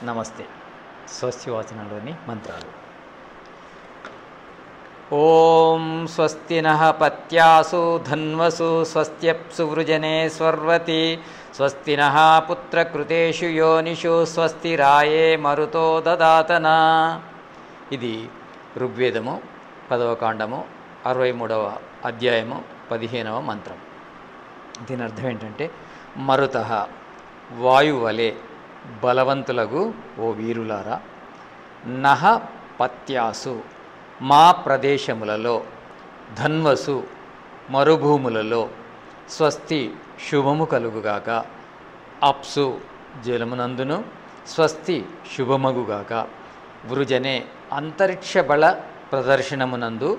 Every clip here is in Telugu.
నమస్తే. స్వస్తివాచనంలోని మంత్రాలు. ఓం స్వస్తి నః పత్యాసు ధన్వసు స్వస్త్యప్సు వృజనే స్వర్వతి స్వస్తి నః పుత్రకృతేషు యోనిషు స్వస్తిరాయే మరుతో దదాతన. ఇది ఋగ్వేదము 10వ కాండము 63వ అధ్యాయము 15వ మంత్రం. దీని అర్థం ఏంటంటే, మరుతః వాయువలే బలవంతులగు ఓ వీరులారా, నః పత్యాసు మా ప్రదేశములలో, ధన్వసు మరుభూములలో, స్వస్తి శుభము కలుగుగాక, అప్సు జలమునందును స్వస్తి శుభమగుగాక, వృజనే అంతరిక్ష బల ప్రదర్శనమునందు,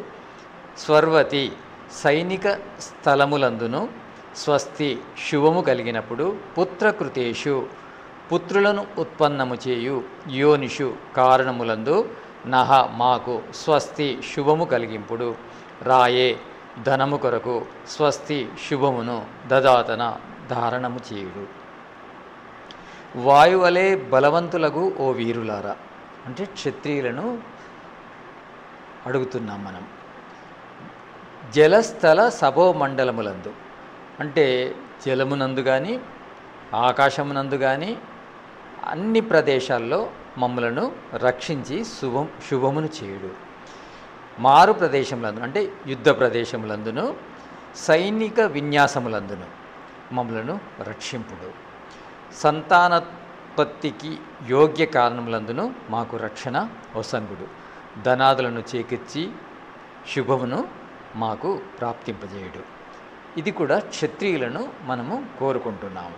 స్వర్వతి సైనిక స్థలములందును స్వస్తి శుభము కలిగినప్పుడు, పుత్రకృతేషు పుత్రులను ఉత్పన్నము చేయు యోనిషు కారణములందు, నః మాకు స్వస్తి శుభము కలిగింపుడు, రాయే ధనము కొరకు స్వస్తి శుభమును దదాతన ధారణము చేయుడు. వాయువలే బలవంతులకు ఓ వీరులారా అంటే క్షత్రియులను అడుగుతున్నాం మనం. జలస్థల సభోమండలములందు అంటే జలమునందు కానీ ఆకాశమునందు కానీ అన్ని ప్రదేశాల్లో మమ్ములను రక్షించి శుభమును చేయుడు. మారు ప్రదేశములందు అంటే యుద్ధ ప్రదేశములందును సైనిక విన్యాసములందును మమ్ములను రక్షింపుడు. సంతానోత్పత్తికి యోగ్య కారణములందును మాకు రక్షణ ఒసంగుడు. ధనాదులను చేకూర్చి శుభమును మాకు ప్రాప్తింపజేయుడు. ఇది కూడా క్షత్రియులను మనము కోరుకుంటున్నాము.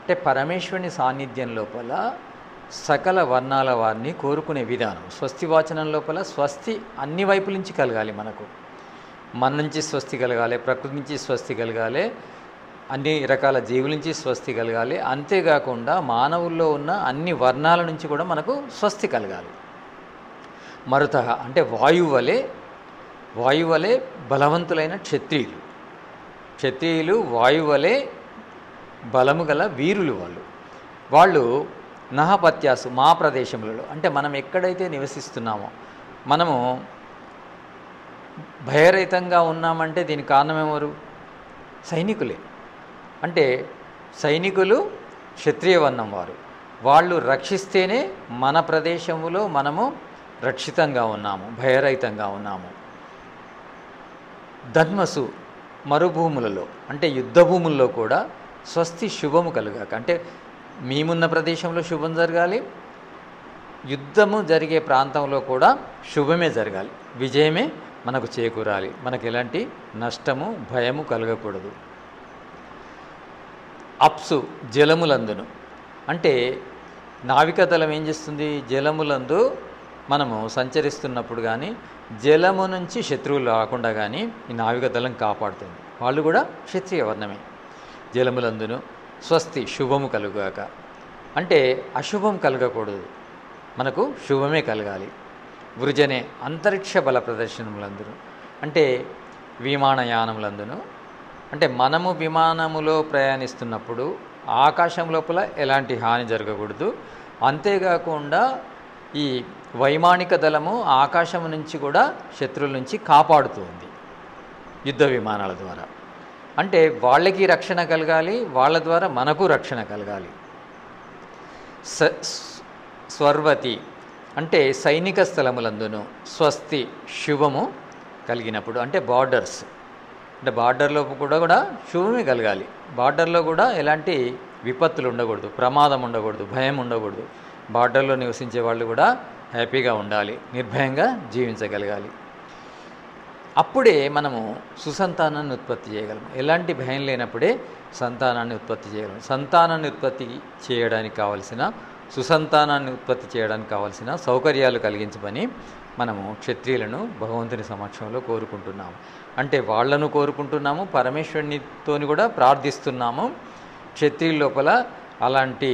అంటే పరమేశ్వరుని సాన్నిధ్యం లోపల సకల వర్ణాల వారిని కోరుకునే విధానం. స్వస్తి వాచనం లోపల స్వస్తి అన్ని వైపుల నుంచి కలగాలి. మనకు మన నుంచి స్వస్తి కలగాలి, ప్రకృతి నుంచి స్వస్తి కలగాలి, అన్ని రకాల జీవుల నుంచి స్వస్తి కలగాలి. అంతేకాకుండా మానవుల్లో ఉన్న అన్ని వర్ణాల నుంచి కూడా మనకు స్వస్తి కలగాలి. మరుతః అంటే వాయువలే బలవంతులైన క్షత్రియులు వాయువలే బలము గల వీరులు. వాళ్ళు నహపత్యాసు మా ప్రదేశములలో అంటే మనం ఎక్కడైతే నివసిస్తున్నామో, మనము భయరహితంగా ఉన్నామంటే దీనికి కారణం ఎవరు? సైనికులే. అంటే సైనికులు క్షత్రియ వర్ణం వాళ్ళు రక్షిస్తేనే మన ప్రదేశములో మనము రక్షితంగా ఉన్నాము, భయరహితంగా ఉన్నాము. ధన్వసు మరుభూములలో అంటే యుద్ధ భూముల్లో కూడా స్వస్తి శుభము కలుగాక అంటే మేమున్న ప్రదేశంలో శుభం జరగాలి, యుద్ధము జరిగే ప్రాంతంలో కూడా శుభమే జరగాలి, విజయమే మనకు చేకూరాలి, మనకు ఎలాంటి నష్టము భయము కలగకూడదు. అప్సు జలములందును అంటే నావికాదళం ఏం చేస్తుంది? జలములందు మనము సంచరిస్తున్నప్పుడు కానీ జలము నుంచి శత్రువులు రాకుండా కానీ ఈ నావికాదళం కాపాడుతుంది. వాళ్ళు కూడా క్షత్రియ వర్ణమే. జలములందును స్వస్తి శుభము కలుగాక అంటే అశుభం కలగకూడదు, మనకు శుభమే కలగాలి. వృజనే అంతరిక్ష బల ప్రదర్శనములందును అంటే విమానయానములందును అంటే మనము విమానములో ప్రయాణిస్తున్నప్పుడు ఆకాశం లోపల ఎలాంటి హాని జరగకూడదు. అంతేకాకుండా ఈ వైమానిక దళము ఆకాశం నుంచి కూడా శత్రువుల నుంచి కాపాడుతుంది యుద్ధ విమానాల ద్వారా. అంటే వాళ్ళకి రక్షణ కలగాలి, వాళ్ళ ద్వారా మనకు రక్షణ కలగాలి. స్వర్వతి అంటే సైనిక స్థలములందును స్వస్తి శుభము కలిగినప్పుడు అంటే బార్డర్స్ అంటే బార్డర్లో కూడా శుభమే కలగాలి. బార్డర్లో కూడా ఎలాంటి విపత్తులు ఉండకూడదు, ప్రమాదం ఉండకూడదు, భయం ఉండకూడదు. బార్డర్లో నివసించే వాళ్ళు కూడా హ్యాపీగా ఉండాలి, నిర్భయంగా జీవించగలగాలి. అప్పుడే మనము సుసంతానాన్ని ఉత్పత్తి చేయగలం. ఎలాంటి భయం లేనప్పుడే సంతానాన్ని ఉత్పత్తి చేయగలం. సంతానాన్ని ఉత్పత్తి చేయడానికి కావలసిన సుసంతానాన్ని ఉత్పత్తి చేయడానికి కావలసిన సౌకర్యాలు కలిగించమని మనము క్షత్రియులను భగవంతుని సమక్షంలో కోరుకుంటున్నాము. అంటే వాళ్లను కోరుకుంటున్నాము, పరమేశ్వరునితోని కూడా ప్రార్థిస్తున్నాము. క్షత్రియుల లోపల అలాంటి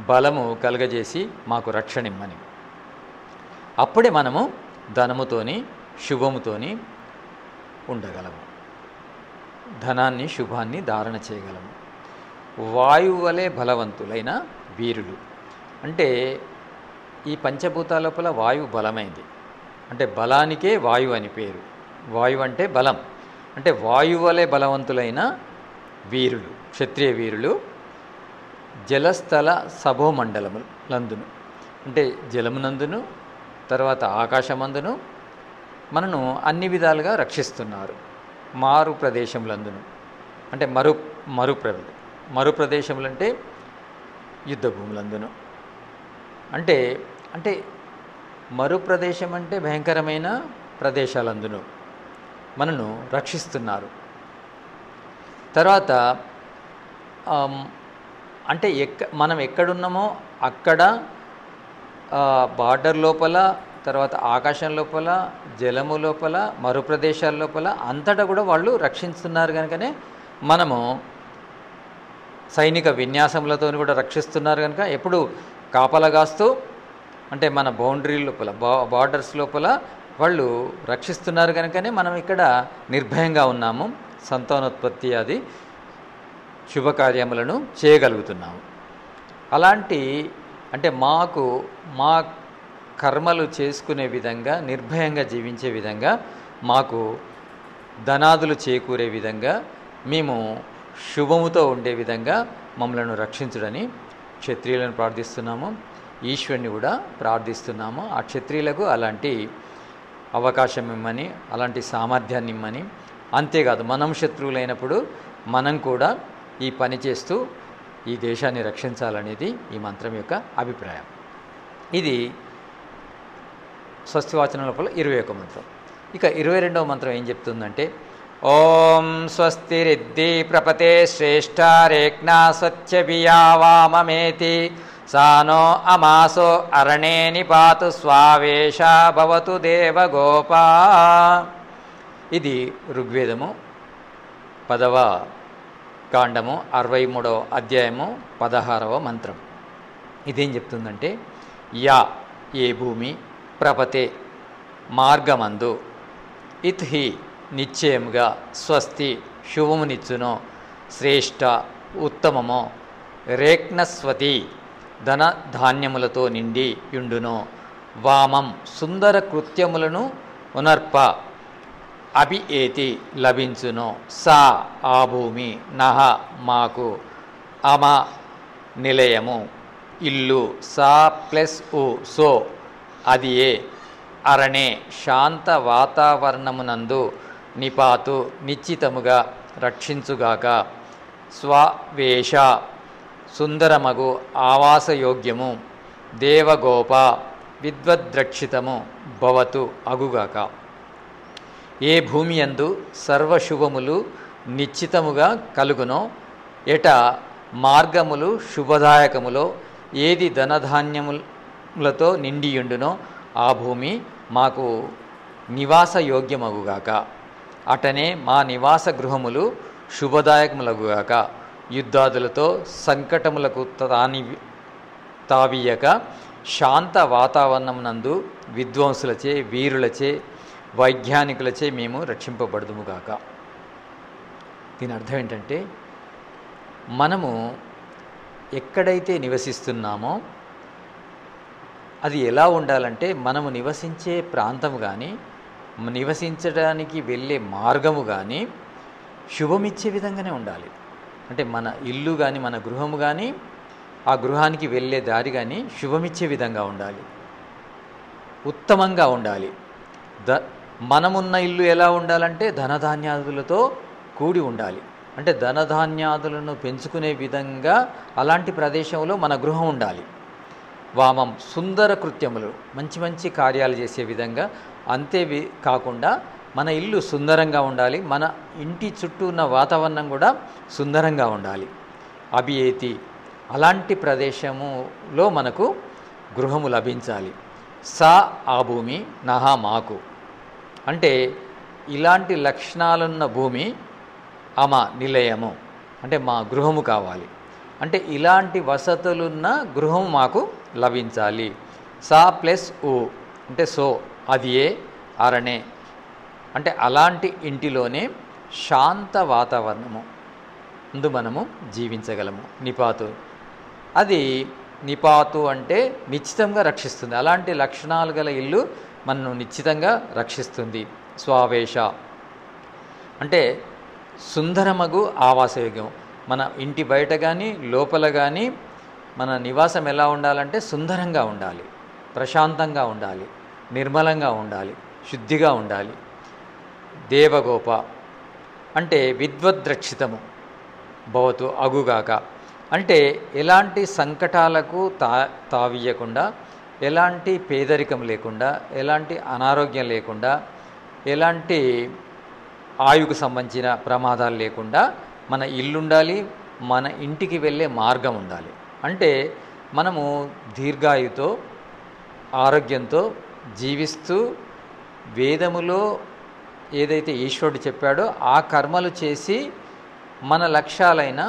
బలము కలగజేసి మాకు రక్షణ ఇమ్మని. అప్పుడే మనము ధనముతోని శుభముతోని ఉండగలము, ధనాన్ని శుభాన్ని ధారణ చేయగలము. వాయువు వలె బలవంతులైన వీరులు అంటే ఈ పంచభూతాల లోపల వాయువు బలమైంది. అంటే బలానికే వాయువు అని పేరు. వాయువు అంటే బలం. అంటే వాయువు వలె బలవంతులైన వీరులు, క్షత్రియ వీరులు జలస్థల సభోమండలములందును, అంటే జలమునందును తర్వాత ఆకాశమందును మనను అన్ని విధాలుగా రక్షిస్తున్నారు. మారు ప్రదేశములందును, అంటే మరు ప్రదేశములంటే యుద్ధ భూములందును, అంటే అంటే మరు ప్రదేశం అంటే భయంకరమైన ప్రదేశాలందును మనను రక్షిస్తున్నారు. తర్వాత అంటే మనం ఎక్కడున్నామో అక్కడ బార్డర్ లోపల, తర్వాత ఆకాశం లోపల, జలము లోపల, మరు ప్రదేశాల లోపల అంతటా కూడా వాళ్ళు రక్షిస్తున్నారు. కనుకనే మనము సైనిక విన్యాసములతో కూడా రక్షిస్తున్నారు. కనుక ఎప్పుడు కాపలాగాస్తూ, అంటే మన బౌండరీ లోపల, బార్డర్స్ లోపల వాళ్ళు రక్షిస్తున్నారు. కనుకనే మనం ఇక్కడ నిర్భయంగా ఉన్నాము, సంతానోత్పత్తి అది శుభకార్యములను చేయగలుగుతున్నాము. అలాంటి అంటే మాకు మా కర్మలు చేసుకునే విధంగా, నిర్భయంగా జీవించే విధంగా, మాకు ధనాదులు చేకూరే విధంగా, మేము శుభముతో ఉండే విధంగా మమ్మలను రక్షించుడని క్షత్రియులను ప్రార్థిస్తున్నాము. ఈశ్వరుని కూడా ప్రార్థిస్తున్నాము. ఆ క్షత్రియులకు అలాంటి అవకాశం ఇమ్మని, అలాంటి సామర్థ్యాన్ని ఇమ్మని. అంతేకాదు, మనం శత్రువులైనప్పుడు మనం కూడా ఈ పని చేస్తూ ఈ దేశాన్ని రక్షించాలనేది ఈ మంత్రం యొక్క అభిప్రాయం. ఇది స్వస్తివాచనం లోపల 21 మంత్రం. ఇక 22వ మంత్రం ఏం చెప్తుందంటే, ఓం స్వస్తిరిద్ది ప్రపతే శ్రేష్ఠ రేక్నా స్వచ్ఛభియావామమేతి సానో అమాసో అరణే నిపాతు స్వావేశ భవతు దేవగోపా. ఇది ఋగ్వేదము 10వ కాండము 63వ అధ్యాయము 16వ మంత్రం. ఇదేం చెప్తుందంటే, యా ఏ భూమి ప్రపతే మార్గమందు ఇత్హి నిశ్చయముగా స్వస్తి శుభమునిచ్చునో శ్రేష్ఠ ఉత్తమమో రేక్నస్వతి ధన ధాన్యములతో నిండి యుండునో వామం సుందర కృత్యములను ఉనర్ప అభి ఏతి లభించునో సా ఆ భూమి నహ మాకు అమ నిలయము ఇల్లు సా ప్లస్ ఉ సో అది ఏ అరణే శాంత వాతావరణమునందు నిపాతు నిశ్చితముగా రక్షించుగాక స్వవేష సుందరమగు ఆవాసయోగ్యము దేవగోప విద్వద్రక్షితము భవతు అగుగాక. ఏ భూమి యందు సర్వశుభములు నిశ్చితముగా కలుగునో ఎట మార్గములు శుభదాయకములో ఏది ధనధాన్యములతో నిండియుండునో ఆ భూమి మాకు నివాస యోగ్యమగుగాక. అటనే మా నివాస గృహములు శుభదాయకములగుగాక. యుద్ధాదులతో సంకటములకు తావీయక శాంత వాతావరణమునందు విద్వాంసులచే, వీరులచే, వైజ్ఞానికులచే మేము రక్షింపబడుదుముగాక. దీని అర్థం ఏంటంటే, మనము ఎక్కడైతే నివసిస్తున్నామో అది ఎలా ఉండాలంటే, మనము నివసించే ప్రాంతం కానీ, నివసించడానికి వెళ్ళే మార్గము కానీ శుభమిచ్చే విధంగానే ఉండాలి. అంటే మన ఇల్లు కానీ, మన గృహము కానీ, ఆ గృహానికి వెళ్ళే దారి కానీ శుభమిచ్చే విధంగా ఉండాలి, ఉత్తమంగా ఉండాలి. మనమున్న ఇల్లు ఎలా ఉండాలంటే ధనధాన్యాదులతో కూడి ఉండాలి. అంటే ధనధాన్యాదులను పెంచుకునే విధంగా అలాంటి ప్రదేశంలో మన గృహం ఉండాలి. వామం సుందర కృత్యములు, మంచి మంచి కార్యాలు చేసే విధంగా. అంతే కాకుండా మన ఇల్లు సుందరంగా ఉండాలి, మన ఇంటి చుట్టూ ఉన్న వాతావరణం కూడా సుందరంగా ఉండాలి. అభియేతి, అలాంటి ప్రదేశములో మనకు గృహము లభించాలి. సా ఆ భూమి నహ మాకు, అంటే ఇలాంటి లక్షణాలున్న భూమి అమ నిలయము, అంటే మా గృహము కావాలి. అంటే ఇలాంటి వసతులున్న గృహం మాకు లభించాలి. సా ప్లస్ ఊ అంటే సో అది ఏ అరణే, అంటే అలాంటి ఇంటిలోనే శాంత వాతావరణము అందు మనము జీవించగలము. నిపాతు అది నిపాతు అంటే నిశ్చితంగా రక్షిస్తుంది. అలాంటి లక్షణాలు గల ఇల్లు మనను నిశ్చితంగా రక్షిస్తుంది. స్వావేశ అంటే సుందరమగు ఆవాసయోగ్యం. మన ఇంటి బయట కానీ లోపల కానీ మన నివాసం ఎలా ఉండాలంటే సుందరంగా ఉండాలి, ప్రశాంతంగా ఉండాలి, నిర్మలంగా ఉండాలి, శుద్ధిగా ఉండాలి. దేవగోప అంటే విద్వద్రక్షితము భవతు అగుగాక అంటే ఎలాంటి సంకటాలకు తావియకుండా, ఎలాంటి పేదరికం లేకుండా, ఎలాంటి అనారోగ్యం లేకుండా, ఎలాంటి ఆయువుకు సంబంధించిన ప్రమాదాలు లేకుండా మన ఇల్లు ఉండాలి, మన ఇంటికి వెళ్ళే మార్గం ఉండాలి. అంటే మనము దీర్ఘాయుతో ఆరోగ్యంతో జీవిస్తూ వేదములో ఏదైతే ఈశ్వరుడు చెప్పాడో ఆ కర్మలు చేసి మన లక్ష్యాలైన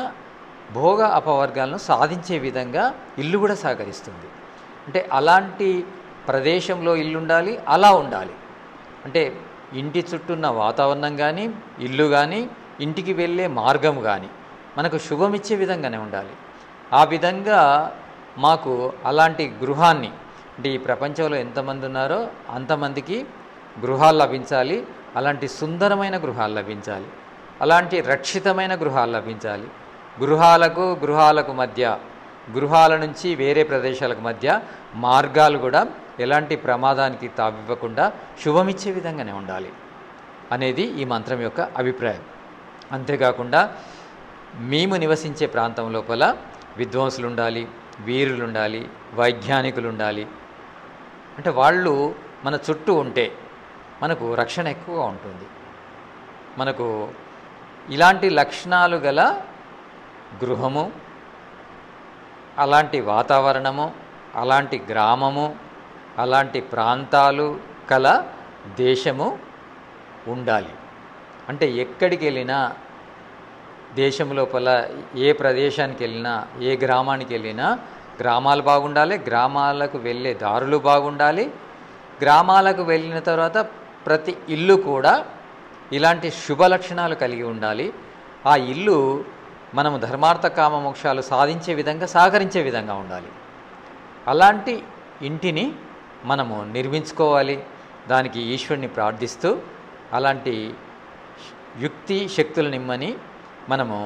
భోగ అపవర్గాలను సాధించే విధంగా ఇల్లు కూడా సహకరిస్తుంది. అంటే అలాంటి ప్రదేశంలో ఇల్లు ఉండాలి, అలా ఉండాలి. అంటే ఇంటి చుట్టూన్న వాతావరణం కానీ, ఇల్లు కానీ, ఇంటికి వెళ్ళే మార్గం కానీ మనకు శుభమిచ్చే విధంగానే ఉండాలి. ఆ విధంగా మాకు అలాంటి గృహాన్ని, అంటే ఈ ప్రపంచంలో ఎంతమంది ఉన్నారో అంతమందికి గృహాలు లభించాలి, అలాంటి సుందరమైన గృహాలు లభించాలి, అలాంటి రక్షితమైన గృహాలు లభించాలి. గృహాలకు మధ్య, గృహాల నుంచి వేరే ప్రదేశాలకు మధ్య మార్గాలు కూడా ఎలాంటి ప్రమాదానికి తావివ్వకుండా శుభమిచ్చే విధంగానే ఉండాలి అనేది ఈ మంత్రం యొక్క అభిప్రాయం. అంతేకాకుండా మేము నివసించే ప్రాంతం లోపల విద్వాంసులు ఉండాలి, వీరులు ఉండాలి, వైజ్ఞానికులు ఉండాలి. అంటే వాళ్ళు మన చుట్టూ ఉంటే మనకు రక్షణ ఎక్కువగా ఉంటుంది. మనకు ఇలాంటి లక్షణాలు గల గృహము, అలాంటి వాతావరణము, అలాంటి గ్రామము, అలాంటి ప్రాంతాలు కల దేశము ఉండాలి. అంటే ఎక్కడికి వెళ్ళినా, దేశం లోపల ఏ ప్రదేశానికి వెళ్ళినా, ఏ గ్రామానికి వెళ్ళినా గ్రామాలు బాగుండాలి, గ్రామాలకు వెళ్ళే దారులు బాగుండాలి. గ్రామాలకు వెళ్ళిన తర్వాత ప్రతి ఇల్లు కూడా ఇలాంటి శుభ లక్షణాలు కలిగి ఉండాలి. ఆ ఇల్లు మనము ధర్మార్థ కామ మోక్షాలు సాధించే విధంగా, సహకరించే విధంగా ఉండాలి. అలాంటి ఇంటిని మనము నిర్మించుకోవాలి. దానికి ఈశ్వరుని ప్రార్థిస్తూ అలాంటి యుక్తి శక్తులు నిమ్మని మనము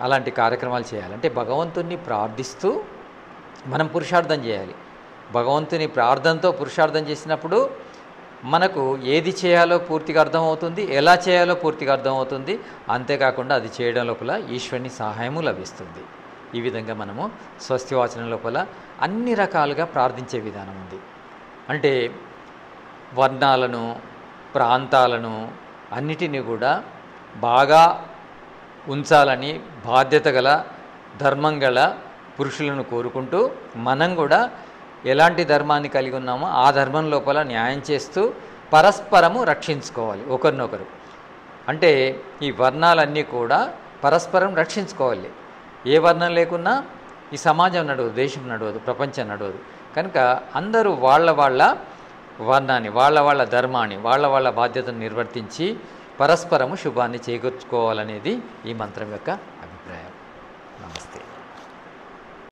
అలాంటి కార్యక్రమాలు చేయాలి. అంటే భగవంతుణ్ణి ప్రార్థిస్తూ మనం పురుషార్థం చేయాలి. భగవంతుని ప్రార్థనతో పురుషార్థం చేసినప్పుడు మనకు ఏది చేయాలో పూర్తిగా అర్థమవుతుంది, ఎలా చేయాలో పూర్తిగా అర్థమవుతుంది. అంతేకాకుండా అది చేయడం లోపల ఈశ్వరుని సహాయము లభిస్తుంది. ఈ విధంగా మనము స్వస్తివాచనం లోపల అన్ని రకాలుగా ప్రార్థించే విధానం ఉంది. అంటే వర్ణాలను, ప్రాంతాలను అన్నిటినీ కూడా బాగా ఉంచాలని బాధ్యత గల, ధర్మం గల పురుషులను కోరుకుంటూ మనం కూడా ఎలాంటి ధర్మాన్ని కలిగి ఉన్నామో ఆ ధర్మం లోపల న్యాయం చేస్తూ పరస్పరము రక్షించుకోవాలి ఒకరినొకరు. అంటే ఈ వర్ణాలన్నీ కూడా పరస్పరం రక్షించుకోవాలి. ఏ వర్ణం లేకున్నా ఈ సమాజం నడవదు, దేశం నడవదు, ప్రపంచం నడవదు. కనుక అందరూ వాళ్ళ వర్ణాన్ని, వాళ్ళ ధర్మాన్ని, వాళ్ళ బాధ్యతను నిర్వర్తించి పరస్పరము శుభాన్ని చేకూర్చుకోవాలనేది ఈ మంత్రం యొక్క